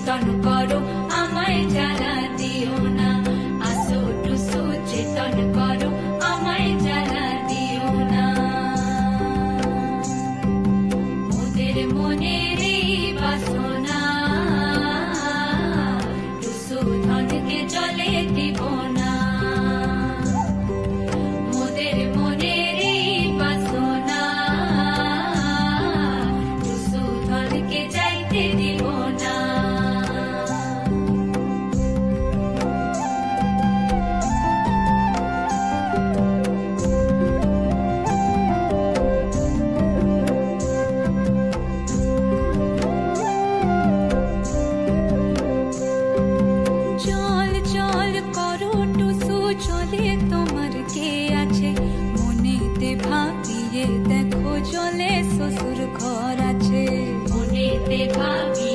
চেতন করো আমায় জ্বালা দিও না, আসো টুসু চেতন করো আমায় জ্বালা দিও না। মোদের মনের এই বাসনা টুসু ধনকে জলে দিব না, মোদের মনের এই বাসনা টুসু ধনকে যাইতে দিব না। চল চল করো টুসু চলে তোমার কে আছে, মনেতে ভাবিয়ে দেখো জলে শ্বশুর ঘর আছে, মনেতে ভাবি